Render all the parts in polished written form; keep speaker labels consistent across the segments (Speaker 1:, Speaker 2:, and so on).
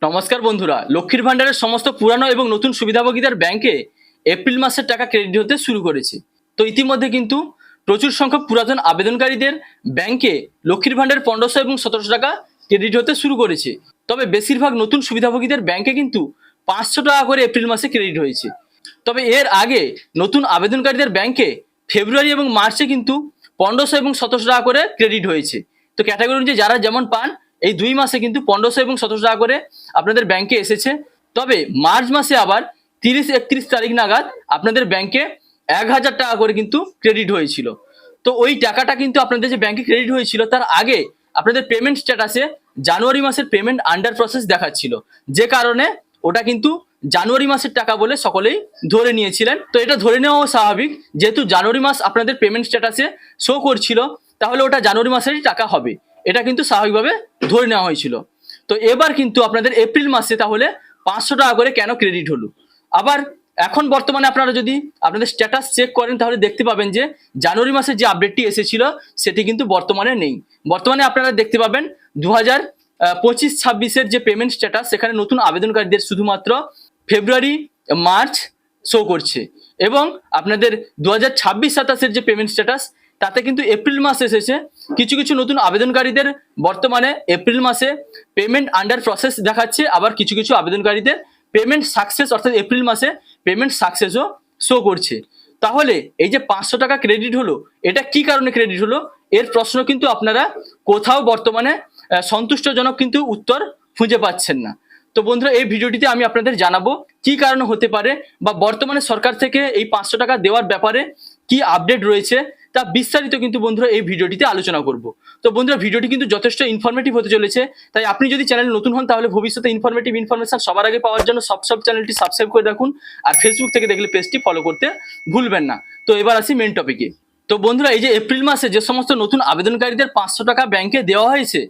Speaker 1: নমস্কার বন্ধুরা, লক্ষ্মীর ভান্ডারের সমস্ত পুরানো এবং নতুন সুবিধাভোগীদের ব্যাংকে এপ্রিল মাসের টাকা ক্রেডিট হতে শুরু করেছে। তো ইতিমধ্যে কিন্তু প্রচুর সংখ্যক পুরাতন আবেদনকারীদের ব্যাংকে লক্ষ্মীর ভান্ডার 1500 এবং 1700 টাকা ক্রেডিট হতে শুরু করেছে। তবে বেশিরভাগ নতুন সুবিধাভোগীদের ব্যাংকে কিন্তু 500 টাকা করে এপ্রিল মাসে ক্রেডিট হয়েছে। তবে এর আগে নতুন আবেদনকারীদের ব্যাংকে ফেব্রুয়ারি এবং মার্চে কিন্তু 1500 এবং 1700 টাকা করে ক্রেডিট হয়েছে। তো ক্যাটাগরি অনুযায়ী যারা যেমন পান, এই 2 মাসে কিন্তু 1500 এবং 1700 টাকা করে আপনাদের ব্যাংকে এসেছে। তবে মার্চ মাসে আবার 30-31 তারিখ নাগাদ আপনাদের ব্যাংকে 1000 টাকা করে কিন্তু ক্রেডিট হয়েছিল। তো ওই টাকাটা কিন্তু আপনাদের যে ব্যাংকে ক্রেডিট হয়েছিল তার আগে আপনাদের পেমেন্ট স্ট্যাটাসে জানুয়ারি মাসের পেমেন্ট আন্ডার প্রসেস দেখাচ্ছিল, যে কারণে ওটা কিন্তু জানুয়ারি মাসের টাকা বলে সকলেই ধরে নিয়েছিলেন। তো এটা ধরে নেওয়াও স্বাভাবিক, যেহেতু জানুয়ারি মাস আপনাদের পেমেন্ট স্ট্যাটাসে শো করছিল, তাহলে ওটা জানুয়ারি মাসেরই টাকা হবে, এটা কিন্তু স্বাভাবিকভাবে ধরে নেওয়া হয়েছিল। তো এবার কিন্তু আপনাদের এপ্রিল মাসে তাহলে 500 টাকা করে কেন ক্রেডিট হলো? আবার এখন বর্তমানে আপনারা যদি আপনাদের স্ট্যাটাস চেক করেন তাহলে দেখতে পাবেন যে জানুয়ারি মাসে যে আপডেটটি এসেছিল সেটি কিন্তু বর্তমানে নেই। বর্তমানে আপনারা দেখতে পাবেন 2025-26-এর যে পেমেন্ট স্ট্যাটাস, সেখানে নতুন আবেদনকারীদের শুধুমাত্র ফেব্রুয়ারি মার্চ শো করছে, এবং আপনাদের 2026-27-এর যে পেমেন্ট স্ট্যাটাস তাতে কিন্তু এপ্রিল মাস এসেছে। কিছু কিছু নতুন আবেদনকারীদের বর্তমানে এপ্রিল মাসে পেমেন্ট আন্ডার প্রসেস দেখাচ্ছে, আবার কিছু কিছু আবেদনকারীদের পেমেন্ট সাকসেস অর্থাৎ এপ্রিল মাসে পেমেন্ট সাকসেসও শো করছে। তাহলে এই যে 500 টাকা ক্রেডিট হলো, এটা কি কারণে ক্রেডিট হলো, এর প্রশ্ন কিন্তু আপনারা কোথাও বর্তমানে সন্তুষ্টজনক কিন্তু উত্তর খুঁজে পাচ্ছেন না। তো বন্ধুরা, এই ভিডিওটিতে আমি আপনাদের জানাবো কি কারণে হতে পারে, বা বর্তমানে সরকার থেকে এই 500 টাকা দেওয়ার ব্যাপারে কি আপডেট রয়েছে তা বিস্তারিত কিন্তু বন্ধুরা এই ভিডিওটিতে আলোচনা করব। তো বন্ধুরা, ভিডিওটি কিন্তু যথেষ্ট ইনফরমেটিভ হতে চলেছে, তাই আপনি যদি চ্যানেলে নতুন হন তাহলে ভবিষ্যতে ইনফরমেটিভ ইনফরমেশন সবার আগে পাওয়ার জন্য সব চ্যানেলটি সাবস্ক্রাইব করে রাখুন, আর ফেসবুক থেকে দেখলে পেজটি ফলো করতে ভুলবেন না। তো এবার আসি মেন টপিকে। তো বন্ধুরা, এই যে এপ্রিল মাসে যে সমস্ত নতুন আবেদনকারীদের 500 টাকা ব্যাংকে দেওয়া হয়েছে,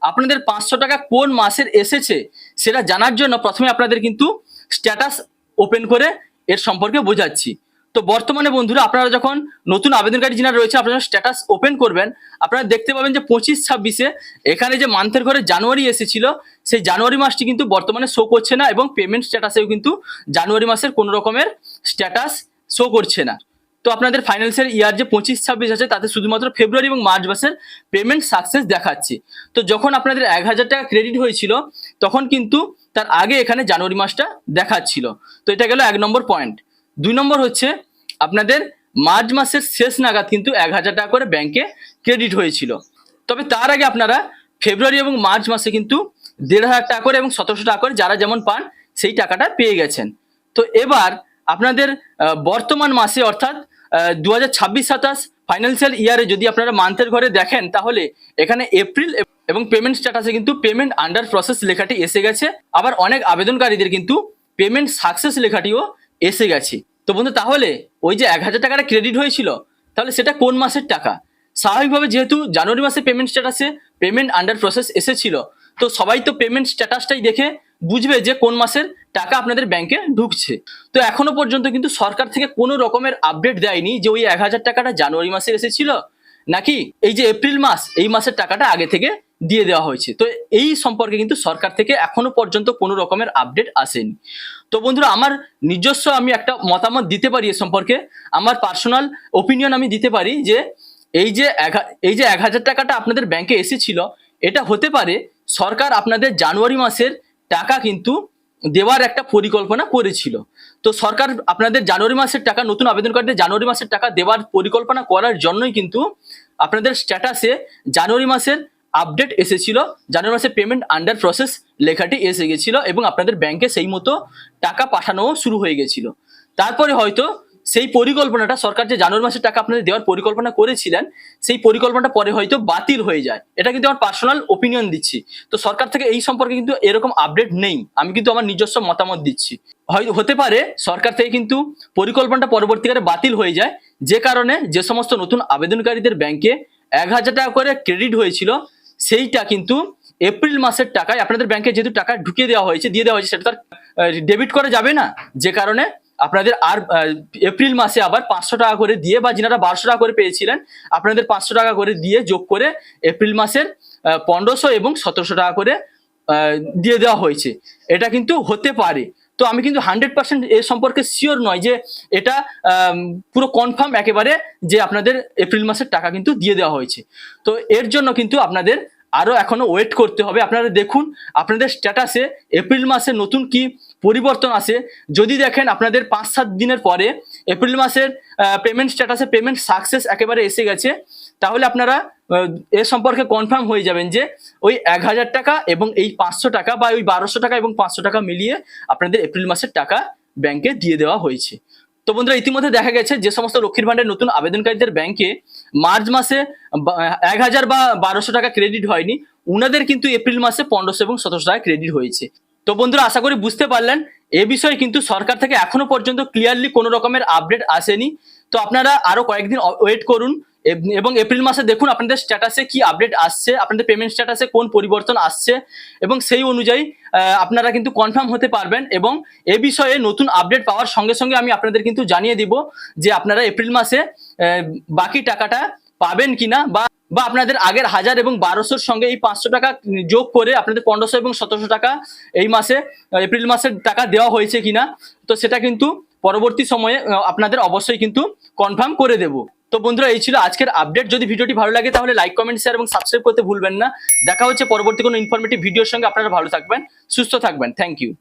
Speaker 1: আপনাদের 500 টাকা কোন মাসের এসেছে সেটা জানার জন্য প্রথমে আপনাদের কিন্তু স্ট্যাটাস ওপেন করে এর সম্পর্কে বোঝাচ্ছি। তো বর্তমানে বন্ধুরা, আপনারা যখন নতুন আবেদনকারী যারা রয়েছে আপনারা স্ট্যাটাস ওপেন করবেন, আপনারা দেখতে পাবেন যে 25-26-এ এখানে যে মান্থের ঘরে জানুয়ারি এসেছিল, সেই জানুয়ারি মাসটি কিন্তু বর্তমানে শো করছে না, এবং পেমেন্ট স্ট্যাটাসেও কিন্তু জানুয়ারি মাসের কোনো রকমের স্ট্যাটাস শো করছে না। তো আপনাদের ফাইন্যান্সিয়াল ইয়ার যে 25-26 আছে তাতে শুধুমাত্র ফেব্রুয়ারি এবং মার্চ মাসের পেমেন্ট সাকসেস দেখাচ্ছে। তো যখন আপনাদের 1000 টাকা ক্রেডিট হয়েছিল তখন কিন্তু তার আগে এখানে জানুয়ারি মাসটা দেখাচ্ছিল। তো এটা গেল 1 নম্বর পয়েন্ট। 2 নম্বর হচ্ছে আপনাদের মার্চ মাসের শেষ নাগাদ কিন্তু 1000 টাকা করে ব্যাংকে ক্রেডিট হয়েছিল। তবে তার আগে আপনারা ফেব্রুয়ারি এবং মার্চ মাসে কিন্তু 1500 টাকা করে এবং 1700 টাকা করে যারা যেমন পান সেই টাকাটা পেয়ে গেছেন। তো এবার আপনাদের বর্তমান মাসে অর্থাৎ 2026-27 ফাইন্যান্সিয়াল ইয়ারে যদি আপনারা মান্থের ঘরে দেখেন তাহলে এখানে এপ্রিল এবং পেমেন্ট স্ট্যাটাসে কিন্তু পেমেন্ট আন্ডার প্রসেস লেখাটি এসে গেছে, আবার অনেক আবেদনকারীদের কিন্তু পেমেন্ট সাকসেস লেখাটিও এসে গেছে। তো বন্ধু, তাহলে ওই যে 1000 টাকাটা ক্রেডিট হয়েছিল তাহলে সেটা কোন মাসের টাকা? স্বাভাবিকভাবে যেহেতু জানুয়ারি মাসে পেমেন্ট স্ট্যাটাসে পেমেন্ট আন্ডার প্রসেস এসেছিল, তো সবাই তো পেমেন্ট স্ট্যাটাসটাই দেখে বুঝবে যে কোন মাসের টাকা আপনাদের ব্যাংকে ঢুকছে। তো এখনো পর্যন্ত কিন্তু সরকার থেকে কোনো রকমের আপডেট দেয়নি যে ওই 1000 টাকাটা জানুয়ারি মাসে এসেছিল নাকি এই যে এপ্রিল মাস এই মাসের টাকাটা আগে থেকে দিয়ে দেওয়া হয়েছে। তো এই সম্পর্কে কিন্তু সরকার থেকে এখনো পর্যন্ত কোনো রকমের আপডেট আসেনি। তো বন্ধুরা, আমার নিজস্ব আমি একটা মতামত দিতে পারি এ সম্পর্কে, আমার পার্সোনাল ওপিনিয়ন আমি দিতে পারি যে এই যে 1000 টাকাটা আপনাদের ব্যাংকে এসেছিল, এটা হতে পারে সরকার আপনাদের জানুয়ারি মাসের টাকা কিন্তু দেওয়ার একটা পরিকল্পনা করেছিল। তো সরকার আপনাদের জানুয়ারি মাসের টাকা, নতুন আবেদনকারীদের জানুয়ারি মাসের টাকা দেওয়ার পরিকল্পনা করার জন্যই কিন্তু আপনাদের স্ট্যাটাসে জানুয়ারি মাসের আপডেট এসেছিল, জানুয়ারি মাসে পেমেন্ট আন্ডার প্রসেস লেখাটি এসে গেছিল, এবং আপনাদের ব্যাংকে সেই মতো টাকা পাঠানো শুরু হয়ে গেছিল। তারপরে হয়তো সেই পরিকল্পনাটা, সরকার যে জানুয়ারি মাসের টাকা আপনাদের দেওয়ার পরিকল্পনা করেছিলেন, সেই পরিকল্পনাটা পরে হয়তো বাতিল হয়ে যায়। এটা কিন্তু আমার পার্সোনাল ওপিনিয়ন দিচ্ছি। তো সরকার থেকে এই সম্পর্কে কিন্তু এরকম আপডেট নেই, আমি কিন্তু আমার নিজস্ব মতামত দিচ্ছি। হতে পারে সরকার থেকে কিন্তু পরিকল্পনাটা পরবর্তীকালে বাতিল হয়ে যায়, যে কারণে যে সমস্ত নতুন আবেদনকারীদের ব্যাংকে 1000 টাকা করে ক্রেডিট হয়েছিল সেইটা কিন্তু এপ্রিল মাসের টাকায় আপনাদের ব্যাংকে যেহেতু টাকা ঢুকিয়ে দেওয়া হয়েছে, দিয়ে দেওয়া হয়েছে, সেটা তার ডেবিট করা যাবে না, যে কারণে আপনাদের আর এপ্রিল মাসে আবার 500 টাকা করে দিয়ে, বা যারা 1200 টাকা করে পেয়েছিলেন আপনাদের 500 টাকা করে দিয়ে যোগ করে এপ্রিল মাসের 1500 এবং 1700 টাকা করে দিয়ে দেওয়া হয়েছে, এটা কিন্তু হতে পারে। তো আমি কিন্তু 100% এর সম্পর্কে শিওর নয় যে এটা পুরো কনফার্ম একেবারে যে আপনাদের এপ্রিল মাসের টাকা কিন্তু দিয়ে দেওয়া হয়েছে। তো এর জন্য কিন্তু আপনাদের আরো এখনো ওয়েট করতে হবে। আপনারা দেখুন আপনাদের স্ট্যাটাসে এপ্রিল মাসে নতুন কি পরিবর্তন আসে। যদি দেখেন আপনাদের 5-7 দিনের পরে এপ্রিল মাসের পেমেন্ট স্ট্যাটাসে পেমেন্ট সাকসেস একেবারে এসে গেছে, তাহলে আপনারা এ সম্পর্কে কনফার্ম হয়ে যাবেন যে ওই 1000 টাকা এবং এই 500 টাকা বা ওই 1200 টাকা এবং 500 টাকা মিলিয়ে আপনাদের এপ্রিল মাসের টাকা ব্যাংকে দিয়ে দেওয়া হয়েছে। তো বন্ধুরা ইতিমধ্যে দেখা গেছে যে সমস্ত লক্ষ্মীর ভান্ডারের নতুন আবেদনকারীদের ব্যাংকে মার্চ মাসে 1000 বা 1200 টাকা ক্রেডিট হয়নি, উনাদের কিন্তু এপ্রিল মাসে 1500 এবং 1700 টাকা ক্রেডিট হয়েছে। তো বন্ধুরা আশা করি বুঝতে পারলেন, এ বিষয়ে কিন্তু সরকার থেকে এখনো পর্যন্ত ক্লিয়ারলি কোনো রকমের আপডেট আসেনি। তো আপনারা আরো কয়েকদিন ওয়েট করুন এবং এপ্রিল মাসে দেখুন আপনাদের স্ট্যাটাসে কি আপডেট আসছে, আপনাদের পেমেন্ট স্ট্যাটাসে কোন পরিবর্তন আসছে, এবং সেই অনুযায়ী আপনারা কিন্তু কনফার্ম হতে পারবেন। এবং এ বিষয়ে নতুন আপডেট পাওয়ার সঙ্গে সঙ্গে আমি আপনাদের কিন্তু জানিয়ে দিব যে আপনারা এপ্রিল মাসে বাকি টাকাটা পাবেন কিনা, বা আপনাদের আগের 1000 এবং 1200-র সঙ্গে এই 500 টাকা যোগ করে আপনাদের 1500 এবং 1700 টাকা এই মাসে এপ্রিল মাসের টাকা দেওয়া হয়েছে কিনা, তো সেটা কিন্তু পরবর্তী সময়ে আপনাদের অবশ্যই কিন্তু কনফার্ম করে দেব। তো বন্ধুরা এই ছিল আজকের আপডেট। যদি ভিডিওটি ভালো লাগে তাহলে লাইক, কমেন্ট, শেয়ার এবং সাবস্ক্রাইব করতে ভুলবেন না। দেখা হচ্ছে পরবর্তী কোনো ইনফরমেটিভ ভিডিওর সঙ্গে। আপনারা ভালো থাকবেন, সুস্থ থাকবেন। Thank you.